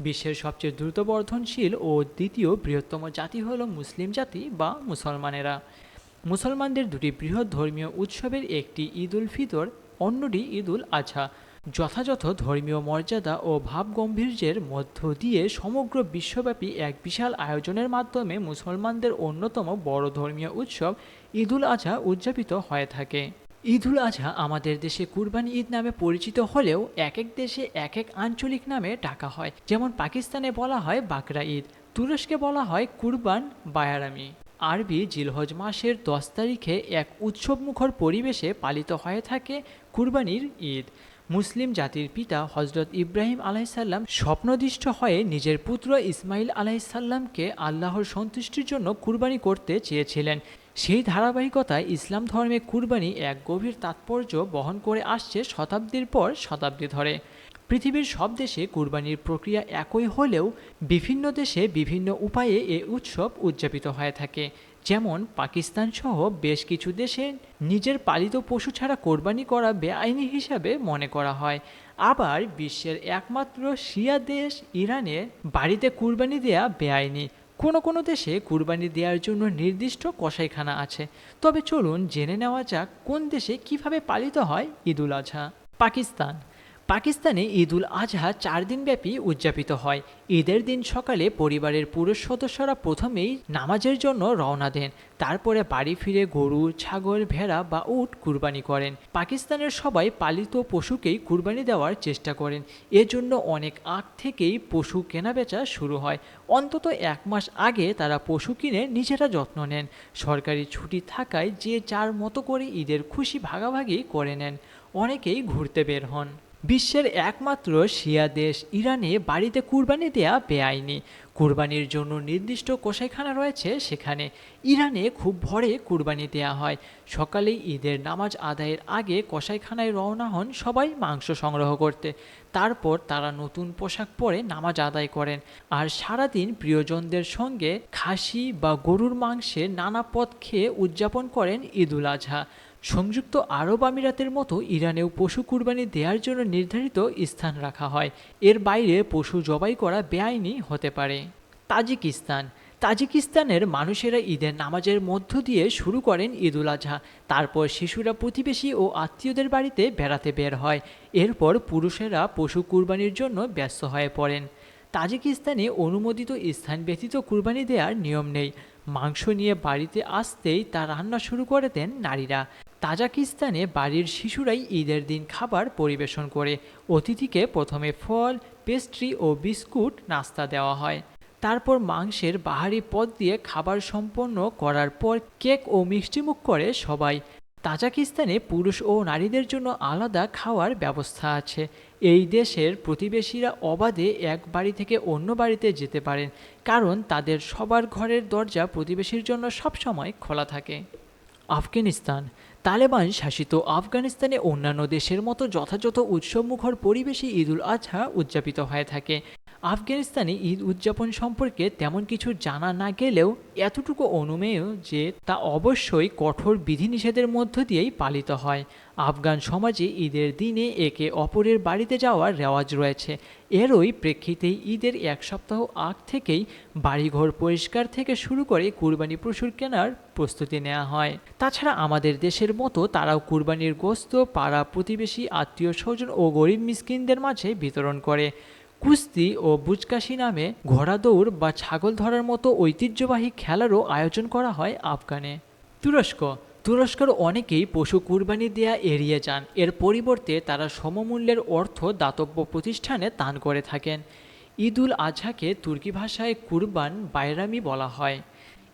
বিশ্বের সবচেয়ে দ্রুত বর্ধনশীল ও দ্বিতীয় বৃহত্তম জাতি হল মুসলিম জাতি বা মুসলমানেরা। মুসলমানদের দুটি বৃহৎ ধর্মীয় উৎসবের একটি ঈদ উল ফিতর, অন্যটি ঈদ উল আজহা। যথাযথ ধর্মীয় মর্যাদা ও ভাবগম্ভীর্যের মধ্য দিয়ে সমগ্র বিশ্বব্যাপী এক বিশাল আয়োজনের মাধ্যমে মুসলমানদের অন্যতম বড় ধর্মীয় উৎসব ঈদ উল আজহা উদযাপিত হয়ে থাকে। ঈদ উল আজহা আমাদের দেশে কুরবানি ঈদ নামে পরিচিত হলেও এক এক দেশে এক এক আঞ্চলিক নামে ডাকা হয়। যেমন পাকিস্তানে বলা হয় বাকরা ঈদ, তুরস্কে বলা হয় কুরবান বায়ারামি। আরবি জিলহজ মাসের 10 তারিখে এক উৎসবমুখর পরিবেশে পালিত হয়ে থাকে কুরবানির ঈদ। মুসলিম জাতির পিতা হজরত ইব্রাহিম আলাইসাল্লাম স্বপ্নদিষ্ট হয়ে নিজের পুত্র ইসমাইল আলাইসাল্লামকে আল্লাহর সন্তুষ্টির জন্য কুরবানি করতে চেয়েছিলেন। সেই ধারাবাহিকতায় ইসলাম ধর্মে কুরবানি এক গভীর তাৎপর্য বহন করে আসছে শতাব্দীর পর শতাব্দী ধরে। পৃথিবীর সব দেশে কুরবানির প্রক্রিয়া একই হলেও বিভিন্ন দেশে বিভিন্ন উপায়ে এ উৎসব উদযাপিত হয়ে থাকে। যেমন পাকিস্তান সহ বেশ কিছু দেশে নিজের পালিত পশু ছাড়া কোরবানি করা বেআইনি হিসাবে মনে করা হয়। আবার বিশ্বের একমাত্র শিয়া দেশ ইরানে বাড়িতে কুরবানি দেয়া বেআইনি। কোনো কোনো দেশে কুরবানি দেওয়ার জন্য নির্দিষ্ট কসাইখানা আছে। তবে চলুন জেনে নেওয়া যাক কোন দেশে কিভাবে পালিত হয় ঈদ উল আজহা। পাকিস্তান। পাকিস্তানে ঈদ উল আজহা 4 দিনব্যাপী উদযাপিত হয়। ঈদের দিন সকালে পরিবারের পুরুষ সদস্যরা প্রথমেই নামাজের জন্য রওনা দেন। তারপরে বাড়ি ফিরে গরু, ছাগল, ভেড়া বা উট কুরবানি করেন। পাকিস্তানের সবাই পালিত পশুকেই কুরবানি দেওয়ার চেষ্টা করেন। এজন্য অনেক আগ থেকেই পশু কেনাবেচা শুরু হয়। অন্তত 1 মাস আগে তারা পশু কিনে নিজেরা যত্ন নেন। সরকারি ছুটি থাকায় যে যার মতো করে ঈদের খুশি ভাগাভাগি করে নেন। অনেকেই ঘুরতে বের হন। বিশ্বের একমাত্র শিয়া দেশ ইরানে বাড়িতে কুরবানি দেয়া বেআইনি। কুরবানির জন্য নির্দিষ্ট কসাইখানা রয়েছে সেখানে। ইরানে খুব ভোরে কুরবানি দেয়া হয়। সকালে ঈদের নামাজ আদায়ের আগে কসাইখানায় রওনা হন সবাই মাংস সংগ্রহ করতে। তারপর তারা নতুন পোশাক পরে নামাজ আদায় করেন আর সারাদিন প্রিয়জনদের সঙ্গে খাসি বা গরুর মাংসের নানা পদ খেয়ে উদযাপন করেন ঈদ উল আজহা। সংযুক্ত আরব আমিরাতের মতো ইরানেও পশু কুরবানি দেওয়ার জন্য নির্ধারিত স্থান রাখা হয়। এর বাইরে পশু জবাই করা বেআইনি হতে পারে। তাজিকিস্তান। তাজিকিস্তানের মানুষেরা ঈদের নামাজের মধ্য দিয়ে শুরু করেন ঈদ উল আজহা। তারপর শিশুরা প্রতিবেশী ও আত্মীয়দের বাড়িতে বেড়াতে বের হয়। এরপর পুরুষেরা পশু কুরবানির জন্য ব্যস্ত হয়ে পড়েন। তাজিকিস্তানে অনুমোদিত স্থান ব্যতীত কুরবানি দেওয়ার নিয়ম নেই। মাংস নিয়ে বাড়িতে আসতেই তা রান্না শুরু করে দেন নারীরা। তাজিকিস্তানে বাড়ির শিশুরাই ঈদের দিন খাবার পরিবেশন করে। অতিথিকে প্রথমে ফল, পেস্ট্রি ও বিস্কুট নাস্তা দেওয়া হয়। তারপর মাংসের বাহারি পদ দিয়ে খাবার সম্পন্ন করার পর কেক ও মিষ্টিমুখ করে সবাই। তাজিকিস্তানে পুরুষ ও নারীদের জন্য আলাদা খাওয়ার ব্যবস্থা আছে। এই দেশের প্রতিবেশীরা অবাধে এক বাড়ি থেকে অন্য বাড়িতে যেতে পারেন, কারণ তাদের সবার ঘরের দরজা প্রতিবেশীর জন্য সবসময় খোলা থাকে। আফগানিস্তান। তালেবান শাসিত আফগানিস্তানে অন্যান্য দেশের মতো যথাযথ উৎসবমুখর পরিবেশে ঈদ উল আজহা উদযাপিত হয়ে থাকে। আফগানিস্তানে ঈদ উদযাপন সম্পর্কে তেমন কিছু জানা না গেলেও এতটুকু অনুমেয় যে তা অবশ্যই কঠোর বিধিনিষেধের মধ্য দিয়েই পালিত হয়। আফগান সমাজে ঈদের দিনে একে অপরের বাড়িতে যাওয়ার রেওয়াজ রয়েছে। এরই প্রেক্ষিতেই ঈদের 1 সপ্তাহ আগ থেকেই বাড়িঘর পরিষ্কার থেকে শুরু করে কুরবানি পশুর কেনার প্রস্তুতি নেওয়া হয়। তাছাড়া আমাদের দেশের মতো তারাও কুরবানির গোশত পাড়া প্রতিবেশী, আত্মীয় স্বজন ও গরিব মিসকিনদের মাঝে বিতরণ করে। কুস্তি ও বুচকাশি নামে ঘোড়া দৌড় বা ছাগল ধরার মতো ঐতিহ্যবাহী খেলারও আয়োজন করা হয় আফগানে। তুরস্ক। তুরস্কের অনেকেই পশু কুরবানি দেয়া এড়িয়ে যান। এর পরিবর্তে তারা সমমূল্যের অর্থ দাতব্য প্রতিষ্ঠানে দান করে থাকেন। ঈদ উল আজহাকে তুর্কি ভাষায় কুরবান বায়রামি বলা হয়।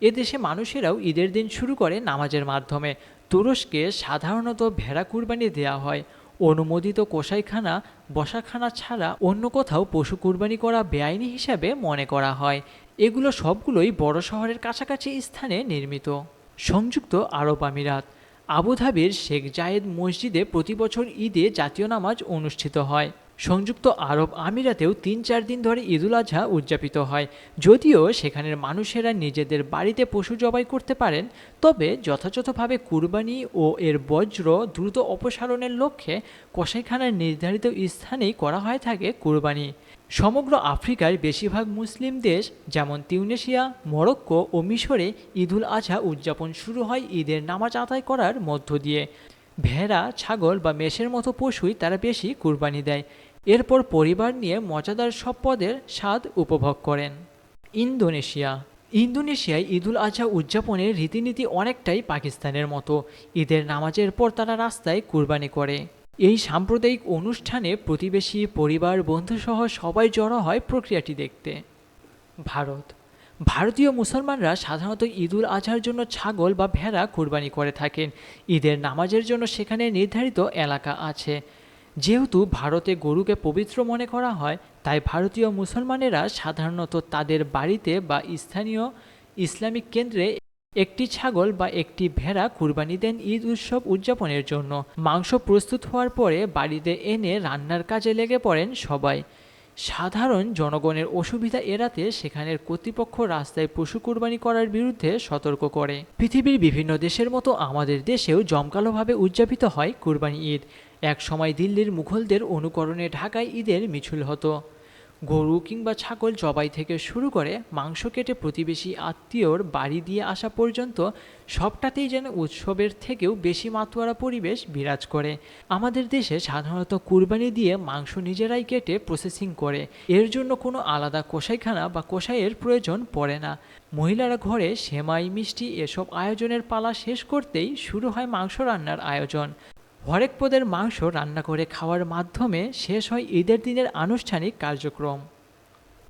এদেশে মানুষেরাও ঈদের দিন শুরু করে নামাজের মাধ্যমে। তুরস্কে সাধারণত ভেড়া কুরবানি দেয়া হয়। অনুমোদিত কসাইখানা, বসাখানা ছাড়া অন্য কোথাও পশু কুরবানি করা বেআইনি হিসাবে মনে করা হয়। এগুলো সবগুলোই বড় শহরের কাছাকাছি স্থানে নির্মিত। সংযুক্ত আরব আমিরাত। আবুধাবির শেখ জায়েদ মসজিদে প্রতিবছর ঈদে জাতীয় নামাজ অনুষ্ঠিত হয়। সংযুক্ত আরব আমিরাতেও 3-4 দিন ধরে ঈদ উল আজহা উদযাপিত হয়। যদিও সেখানের মানুষেরা নিজেদের বাড়িতে পশু জবাই করতে পারেন, তবে যথাযথভাবে কুরবানি ও এর বজ্র দ্রুত অপসারণের লক্ষ্যে কসাইখানার নির্ধারিত স্থানেই করা হয়ে থাকে কুরবানি। সমগ্র আফ্রিকার বেশিরভাগ মুসলিম দেশ যেমন তিউনেশিয়া, মরক্কো ও মিশরে ঈদুল আজহা উদযাপন শুরু হয় ঈদের নামাজ আদায় করার মধ্য দিয়ে। ভেড়া, ছাগল বা মেষের মতো পশুই তারা বেশি কুরবানি দেয়। এরপর পরিবার নিয়ে মজাদার সব পদের স্বাদ উপভোগ করেন। ইন্দোনেশিয়ায় ঈদুল আজহা উদযাপনের রীতিনীতি অনেকটাই পাকিস্তানের মতো। ঈদের নামাজের পর তারা রাস্তায় কুরবানি করে। এই সাম্প্রদায়িক অনুষ্ঠানে প্রতিবেশী, পরিবার, বন্ধুসহ সবাই জড়ো হয় প্রক্রিয়াটি দেখতে। ভারত ভারতীয় মুসলমানরা সাধারণত ঈদুল আজহার জন্য ছাগল বা ভেড়া কুরবানি করে থাকেন। ঈদের নামাজের জন্য সেখানে নির্ধারিত এলাকা আছে। যেহেতু ভারতে গরুকে পবিত্র মনে করা হয়, তাই ভারতীয় মুসলমানেরা সাধারণত তাদের বাড়িতে বা স্থানীয় ইসলামিক কেন্দ্রে একটি ছাগল বা একটি ভেড়া কুরবানি দেন ঈদ উৎসব উদযাপনের জন্য। মাংস প্রস্তুত হওয়ার পরে বাড়িতে এনে রান্নার কাজে লেগে পড়েন সবাই। সাধারণ জনগণের অসুবিধা এড়াতে সেখানের কর্তৃপক্ষ রাস্তায় পশু কুরবানি করার বিরুদ্ধে সতর্ক করে। পৃথিবীর বিভিন্ন দেশের মতো আমাদের দেশেও জমকালোভাবে উদযাপিত হয় কুরবানি ঈদ। এক সময় দিল্লির মুঘলদের অনুকরণে ঢাকায় ঈদের মিছিল হতো। গরু কিংবা ছাগল জবাই থেকে শুরু করে মাংস কেটে প্রতিবেশী আত্মীয়র বাড়ি দিয়ে আসা পর্যন্ত সবটাতেই যেন উৎসবের থেকেও বেশি মাতোয়ারা পরিবেশ বিরাজ করে। আমাদের দেশে সাধারণত কুরবানি দিয়ে মাংস নিজেরাই কেটে প্রসেসিং করে। এর জন্য কোনো আলাদা কসাইখানা বা কসাইয়ের প্রয়োজন পড়ে না। মহিলারা ঘরে সেমাই, মিষ্টি এসব আয়োজনের পালা শেষ করতেই শুরু হয় মাংস রান্নার আয়োজন। হরেক পদের মাংস রান্না করে খাওয়ার মাধ্যমে শেষ হয় ঈদের দিনের আনুষ্ঠানিক কার্যক্রম।